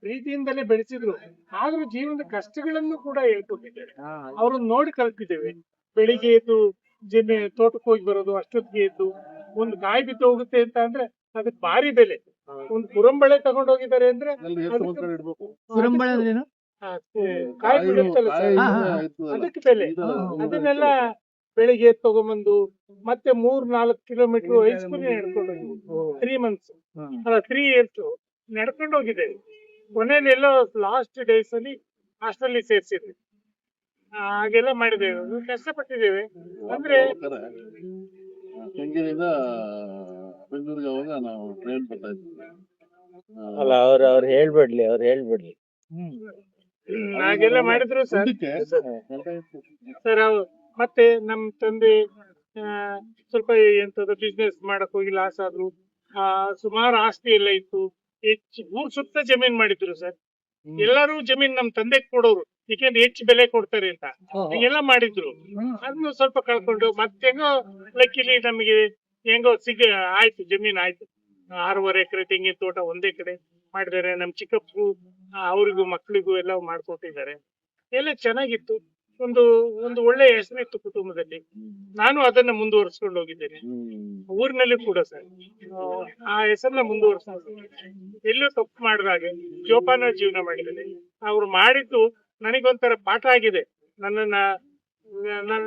ಪ್ರೀತಿಯಿಂದಲೇ ಬೆಳೆಸಿದ್ರು. ಆದ್ರೂ ಜೀವನದ ಕಷ್ಟಗಳನ್ನು ಕೂಡ ಹೇಳ್ಕೊಟ್ಟಿದ್ದಾರೆ. ಅವ್ರನ್ನ ನೋಡಿ ಕಲ್ತಿದ್ದೇವೆ. ಬೆಳಿಗ್ಗೆ ಎದ್ದು ತೋಟಕ್ಕೆ ಹೋಗಿ ಬರೋದು, ಅಷ್ಟೊತ್ತಿಗೆ ಎದ್ದು ಒಂದು ಕಾಯಿ ಬಿದ್ದು ಹೋಗುತ್ತೆ ಅಂತ ಅಂದ್ರೆ ಅದಕ್ಕೆ ಭಾರಿ ಬೆಲೆ. ಒಂದು ಕುರಂಬಳೆ ತಗೊಂಡೋಗಿದ್ದಾರೆ ಅಂದ್ರೆ ಕುರಂಬಳೆ ಅಂದ್ರೇನು? ಕಾಯಿ ಬಿಡುತ್ತಲ್ಲ ಸರ್, ಅದಕ್ಕೆ ಬೆಲೆ. ಅದನ್ನೆಲ್ಲ ಬೆಳಿಗ್ಗೆ ಎದ್ದು ತಗೊಂಬಂದು ಮತ್ತೆ 3-4 ಕಿಲೋಮೀಟರ್ ಹೈಸ್ಕೂಲ್ ನಡ್ಕೊಂಡು ಹೋಗಿ 3 months ಅಲ್ಲ 3 years ನಡ್ಕೊಂಡು ಹೋಗಿದ್ದೇವೆ. ಕೊನೆಯಲ್ಲಿ ಎಲ್ಲೋ ಲಾಸ್ಟ್ ಡೇಸ್ ಅಲ್ಲಿ ಹಾಸ್ಟೆಲ್ ಸೇರಿಸಿದ್ವಿ. ಹಾಗೆಲ್ಲ ಮಾಡಿದ್ದೇವೆ, ಕಷ್ಟಪಟ್ಟಿದ್ದೇವೆ. ಅಂದ್ರೆ ಕೆಂಗೇರಿಯಿಂದ ಬೆಂಗಳೂರಿಗೆ ಹೋಗ ನಾವು ಟ್ರೈನ್ ಬರ್ತಾ ಇದ್ವಿ. ಅಲ್ಲ ಅವ್ರು ಹೇಳ್ಬಿಡ್ಲಿ ಹಾಗೆಲ್ಲ ಮಾಡಿದ್ರು ಸರ್. ಸರ್ ಮತ್ತೆ ನಮ್ ತಂದೆ ಸ್ವಲ್ಪ ಎಂತದ ಬಿಸ್ನೆಸ್ ಮಾಡಕ್ ಹೋಗಿ ಲಾಸ್ ಆದ್ರು. ಸುಮಾರು ಆಸ್ತಿ ಎಲ್ಲ ಇತ್ತು. ಹೆಚ್ಚು ಊರ್ ಸುತ್ತ ಜಮೀನ್ ಮಾಡಿದ್ರು ಸರ್. ಎಲ್ಲರೂ ಜಮೀನ್ ನಮ್ ತಂದೆಗೆ ಕೊಡೋರು, ಯಾಕೆಂದ್ರೆ ಹೆಚ್ಚು ಬೆಲೆ ಕೊಡ್ತಾರೆ ಅಂತ. ಹೀಗೆಲ್ಲ ಮಾಡಿದ್ರು. ಅದನ್ನು ಸ್ವಲ್ಪ ಕಳ್ಕೊಂಡು ಮತ್ತೆ ಹೆಂಗೋ ಲಕ್ಕಿಲಿ ನಮಗೆ ಹೆಂಗೋ ಆಯ್ತು, ಜಮೀನ್ ಆಯ್ತು. 6.5 ಎಕರೆ ತೆಂಗಿನ ತೋಟ ಒಂದೇ ಕಡೆ ಮಾಡಿದ್ದಾರೆ. ನಮ್ ಚಿಕ್ಕಪ್ಪು ಅವ್ರಿಗೂ ಮಕ್ಳಿಗೂ ಎಲ್ಲ ಮಾಡ್ಕೊಟ್ಟಿದ್ದಾರೆ. ಎಲ್ಲ ಚೆನ್ನಾಗಿತ್ತು. ಒಂದು ಒಳ್ಳೆ ಹೆಸರಿತ್ತು ಕುಟುಂಬದಲ್ಲಿ. ನಾನು ಅದನ್ನ ಮುಂದುವರ್ಸ್ಕೊಂಡು ಹೋಗಿದ್ದೇನೆ ಊರಿನಲ್ಲಿ ಕೂಡ ಸರ್. ಆ ಹೆಸರನ್ನ ಮುಂದುವರ್ಸ್ಕೊಂಡು ಎಲ್ಲೂ ತಪ್ಪು ಮಾಡಿದ ಹಾಗೆ ಜೋಪಾನ ಜೀವನ ಮಾಡಿದ್ದೇನೆ. ಅವ್ರು ಮಾಡಿದ್ದು ನನಗೊಂಥರ ಪಾಠ ಆಗಿದೆ. ನನ್ನ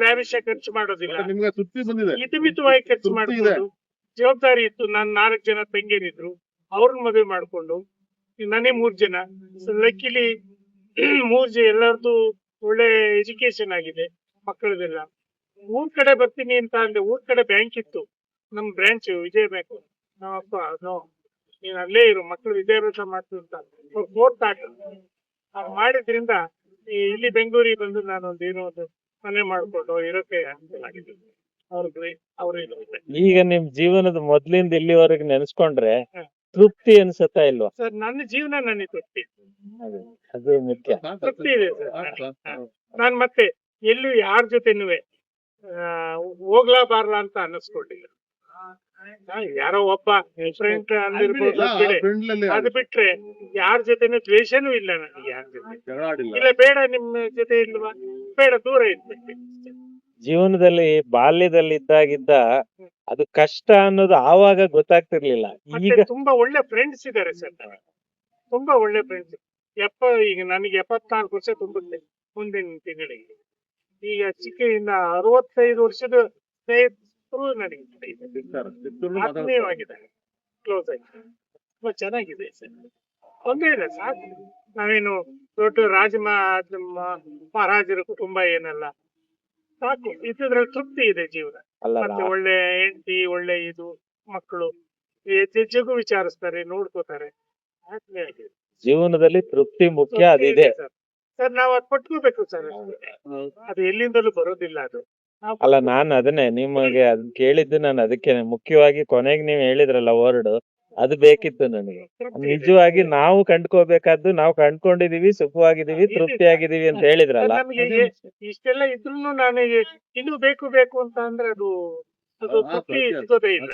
ಲ್ಯಾವಿಷ ಖರ್ಚು ಮಾಡೋದಿಲ್ಲ, ಹಿತಮಿತವಾಗಿ ಖರ್ಚು ಮಾಡ್ಕೊಂಡು ಜವಾಬ್ದಾರಿ ಇತ್ತು. ನಾನು 4 ಜನ ತಂಗಿಯರಿದ್ರು, ಅವ್ರನ್ನ ಮದುವೆ ಮಾಡ್ಕೊಂಡು ನಾನೇ 3 ಜನ. ಲಕ್ಕಿಲಿ 3 ಎಲ್ಲರದ್ದು ಒಳ್ಳೆ ಎಜುಕೇಶನ್ ಆಗಿದೆ ಮಕ್ಕಳದೆಲ್ಲ. ಊರ್ ಕಡೆ ಬರ್ತೀನಿ ಅಂತ ಅಂದ್ರೆ ಊರ್ ಕಡೆ ಬ್ಯಾಂಕ್ ಇತ್ತು, ನಮ್ ಬ್ರಾಂಚ್ ವಿಜಯ ಬ್ಯಾಂಕ್. ನಮ್ಮಪ್ಪ ನೀನ್ ಅಲ್ಲೇ ಇರು, ಮಕ್ಕಳು ವಿದ್ಯಾಭ್ಯಾಸ ಮಾಡ್ತೀನಿ ಅಂತ ಫೋರ್ತ್ ಮಾಡಿದ್ರಿಂದ ಇಲ್ಲಿ ಬೆಂಗಳೂರಿಗೆ ಬಂದು ನಾನೊಂದು ಏನೋ ಒಂದು ಮನೆ ಮಾಡ್ಕೊಂಡು ಇರೋಕೆ ಅನುಕೂಲಾಗಿದೆ. ಈಗ ನಿಮ್ ಜೀವನದ ಮೊದ್ಲಿಂದ ಇಲ್ಲಿವರೆಗೆ ನೆನೆಸ್ಕೊಂಡ್ರೆ ತೃಪ್ತಿ ಅನ್ಸತ್ತಾ ಇಲ್ವಾ ಸರ್? ನನ್ನ ಜೀವನ ನನಗೆ ತೃಪ್ತಿ, ಅದು ಮುಖ್ಯ. ತೃಪ್ತಿ ಇದೆ ಸರ್. ನಾನ್ ಮತ್ತೆ ಎಲ್ಲೂ ಯಾರ ಜೊತೆನೂ ಹೋಗ್ಲಾ ಬಾರ್ಲಾ ಅಂತ ಅನ್ನಿಸ್ಕೊಂಡಿಲ್ಲ. ಯಾರೋ ಒಬ್ಬ ಫ್ರೆಂಡ್ ಅಂದಿರ್ಬೋದು, ಅದು ಬಿಟ್ರೆ ಯಾರ ಜೊತೆನೂ ದ್ವೇಷನೂ ಇಲ್ಲ ನನಗೆ. ಯಾರ ಜೊತೆ ಇಲ್ಲ, ಬೇಡ ನಿಮ್ಮ ಜೊತೆ ಇಲ್ವಾ, ಬೇಡ, ದೂರ ಇರ್ಬೇಕು. ಜೀವನದಲ್ಲಿ ಬಾಲ್ಯದಲ್ಲಿ ಇದ್ದಾಗಿದ್ದ ಅದು ಕಷ್ಟ ಅನ್ನೋದು ಆವಾಗ ಗೊತ್ತಾಗ್ತಿರ್ಲಿಲ್ಲ. ಈಗ ತುಂಬಾ ಒಳ್ಳೆ ಫ್ರೆಂಡ್ಸ್ ಇದ್ದಾರೆ ಸರ್. ತುಂಬಾ ಒಳ್ಳೆ ಫ್ರೆಂಡ್ಸ್. ಈಗ ನನಗೆ 74 ವರ್ಷ ತುಂಬುತ್ತೆ ಮುಂದಿನ ತಿಂಗಳಿಗೆ. ಈಗ ಚಿಕ್ಕದಿಂದ 65 ವರ್ಷದ ಸ್ನೇಹಿತರು ನನಗೆ ಆತ್ಮೀಯವಾಗಿದ್ದಾರೆ, ಕ್ಲೋಸ್ ಆಗಿ. ತುಂಬಾ ಚೆನ್ನಾಗಿದೆ ಸರ್. ತೊಂದರೆ ಇಲ್ಲ, ಸಾಕು. ನಾವೇನು ದೊಡ್ಡ ಮಹಾರಾಜರ ಕುಟುಂಬ ಏನಲ್ಲ, ಸಾಕು. ಇದ್ರಲ್ಲಿ ತೃಪ್ತಿ ಇದೆ ಜೀವನ. ಮತ್ತೆ ಒಳ್ಳೆ ಹೆಂಡತಿ, ಒಳ್ಳೆ ಮಕ್ಕಳು ಹೆಚ್ಚೆಚ್ಚು ವಿಚಾರಿಸ್ತಾರೆ, ನೋಡ್ಕೋತಾರೆ. ಜೀವನದಲ್ಲಿ ತೃಪ್ತಿ ಮುಖ್ಯ, ಅದಿದೆ ಸರ್. ನಾವು ಅದು ಪಟ್ಕೋಬೇಕು ಸರ್. ಅದು ಎಲ್ಲಿಂದಲೂ ಬರೋದಿಲ್ಲ ಅದು. ಅಲ್ಲ, ನಾನು ಅದನ್ನೇ ನಿಮಗೆ ಅದನ್ನ ಕೇಳಿದ್ದು. ನಾನು ಅದಕ್ಕೆ ಮುಖ್ಯವಾಗಿ ಕೊನೆಗೆ ನೀವು ಹೇಳಿದ್ರಲ್ಲ ವರ್ಡ್, ಅದು ಬೇಕಿತ್ತು ನನಗೆ. ನಿಜವಾಗಿ ನಾವು ಕಂಡ್ಕೋಬೇಕಾದ್ದು, ನಾವು ಕಂಡ್ಕೊಂಡಿದೀವಿ, ಸುಖವಾಗಿದೀವಿ, ತೃಪ್ತಿಯಾಗಿದೀವಿ ಅಂತ ಹೇಳಿದ್ರಲ್ಲ. ನಮಗೆ ಇಷ್ಟೆಲ್ಲ ಇದ್ರು ನಾನು ಇನ್ನೂ ಬೇಕು ಅಂತ ಅಂದ್ರೆ ಅದು ತೃಪ್ತಿ ಸಿಗೋದೇ ಇಲ್ಲ.